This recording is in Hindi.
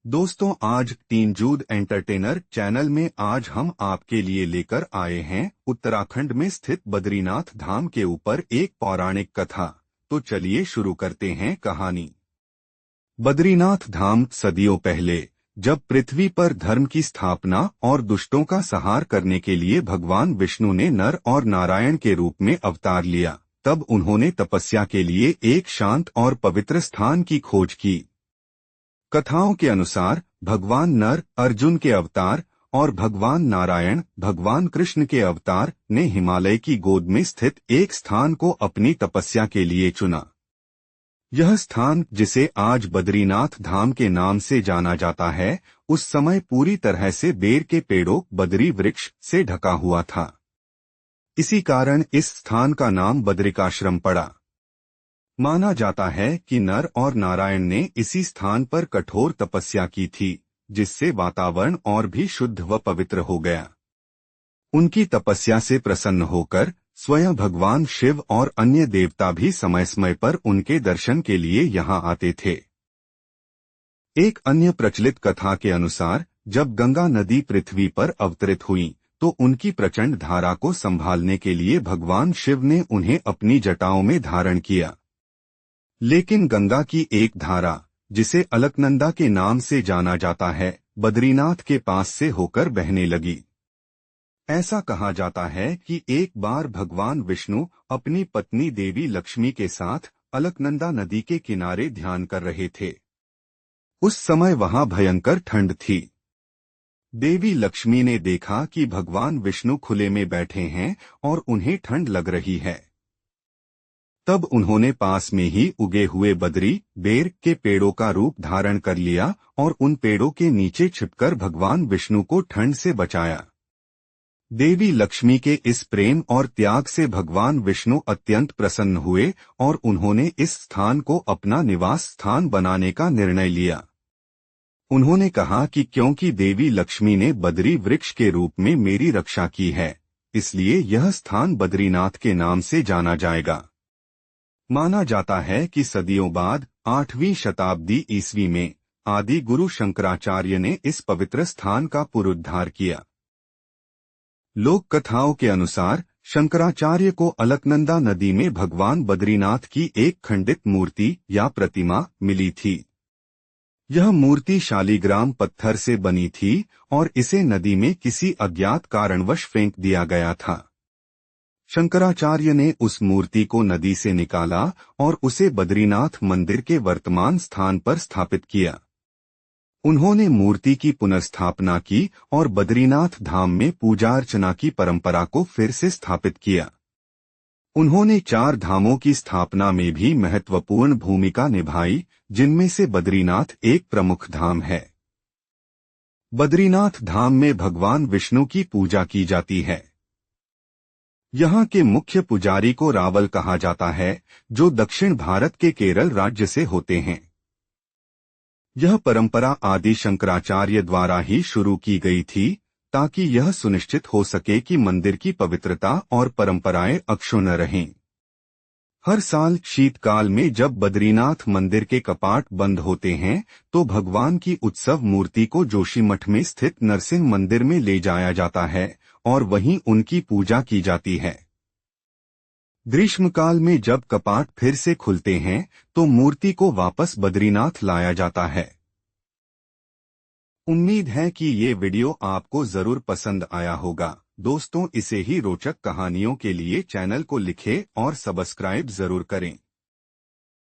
दोस्तों, आज टीन जूद एंटरटेनर चैनल में आज हम आपके लिए लेकर आए हैं उत्तराखंड में स्थित बद्रीनाथ धाम के ऊपर एक पौराणिक कथा। तो चलिए शुरू करते हैं कहानी। बद्रीनाथ धाम सदियों पहले, जब पृथ्वी पर धर्म की स्थापना और दुष्टों का संहार करने के लिए भगवान विष्णु ने नर और नारायण के रूप में अवतार लिया, तब उन्होंने तपस्या के लिए एक शांत और पवित्र स्थान की खोज की। कथाओं के अनुसार भगवान नर अर्जुन के अवतार और भगवान नारायण भगवान कृष्ण के अवतार ने हिमालय की गोद में स्थित एक स्थान को अपनी तपस्या के लिए चुना। यह स्थान, जिसे आज बद्रीनाथ धाम के नाम से जाना जाता है, उस समय पूरी तरह से बेर के पेड़ों बद्री वृक्ष से ढका हुआ था। इसी कारण इस स्थान का नाम बद्रिकाश्रम पड़ा। माना जाता है कि नर और नारायण ने इसी स्थान पर कठोर तपस्या की थी, जिससे वातावरण और भी शुद्ध व पवित्र हो गया। उनकी तपस्या से प्रसन्न होकर स्वयं भगवान शिव और अन्य देवता भी समय समय पर उनके दर्शन के लिए यहाँ आते थे। एक अन्य प्रचलित कथा के अनुसार, जब गंगा नदी पृथ्वी पर अवतरित हुई, तो उनकी प्रचंड धारा को संभालने के लिए भगवान शिव ने उन्हें अपनी जटाओं में धारण किया। लेकिन गंगा की एक धारा, जिसे अलकनंदा के नाम से जाना जाता है, बद्रीनाथ के पास से होकर बहने लगी। ऐसा कहा जाता है कि एक बार भगवान विष्णु अपनी पत्नी देवी लक्ष्मी के साथ अलकनंदा नदी के किनारे ध्यान कर रहे थे। उस समय वहां भयंकर ठंड थी। देवी लक्ष्मी ने देखा कि भगवान विष्णु खुले में बैठे हैं और उन्हें ठंड लग रही है। तब उन्होंने पास में ही उगे हुए बद्री बेर के पेड़ों का रूप धारण कर लिया और उन पेड़ों के नीचे छिपकर भगवान विष्णु को ठंड से बचाया। देवी लक्ष्मी के इस प्रेम और त्याग से भगवान विष्णु अत्यंत प्रसन्न हुए और उन्होंने इस स्थान को अपना निवास स्थान बनाने का निर्णय लिया। उन्होंने कहा कि क्योंकि देवी लक्ष्मी ने बद्री वृक्ष के रूप में मेरी रक्षा की है, इसलिए यह स्थान बद्रीनाथ के नाम से जाना जाएगा। माना जाता है कि सदियों बाद 8वीं शताब्दी ईस्वी में आदि गुरु शंकराचार्य ने इस पवित्र स्थान का पुनरुद्धार किया। लोक कथाओं के अनुसार शंकराचार्य को अलकनंदा नदी में भगवान बद्रीनाथ की एक खंडित मूर्ति या प्रतिमा मिली थी। यह मूर्ति शालीग्राम पत्थर से बनी थी और इसे नदी में किसी अज्ञात कारणवश फेंक दिया गया था। शंकराचार्य ने उस मूर्ति को नदी से निकाला और उसे बद्रीनाथ मंदिर के वर्तमान स्थान पर स्थापित किया। उन्होंने मूर्ति की पुनर्स्थापना की और बद्रीनाथ धाम में पूजा अर्चना की परंपरा को फिर से स्थापित किया। उन्होंने 4 धामों की स्थापना में भी महत्वपूर्ण भूमिका निभाई, जिनमें से बद्रीनाथ एक प्रमुख धाम है। बद्रीनाथ धाम में भगवान विष्णु की पूजा की जाती है। यहाँ के मुख्य पुजारी को रावल कहा जाता है, जो दक्षिण भारत के केरल राज्य से होते हैं। यह परंपरा आदि शंकराचार्य द्वारा ही शुरू की गई थी, ताकि यह सुनिश्चित हो सके कि मंदिर की पवित्रता और परंपराएं अक्षुण्ण रहें। हर साल शीतकाल में जब बद्रीनाथ मंदिर के कपाट बंद होते हैं, तो भगवान की उत्सव मूर्ति को जोशीमठ में स्थित नरसिंह मंदिर में ले जाया जाता है और वहीं उनकी पूजा की जाती है। ग्रीष्मकाल में जब कपाट फिर से खुलते हैं, तो मूर्ति को वापस बद्रीनाथ लाया जाता है। उम्मीद है कि ये वीडियो आपको जरूर पसंद आया होगा। दोस्तों, इसे ही रोचक कहानियों के लिए चैनल को लिखें और सब्सक्राइब जरूर करें।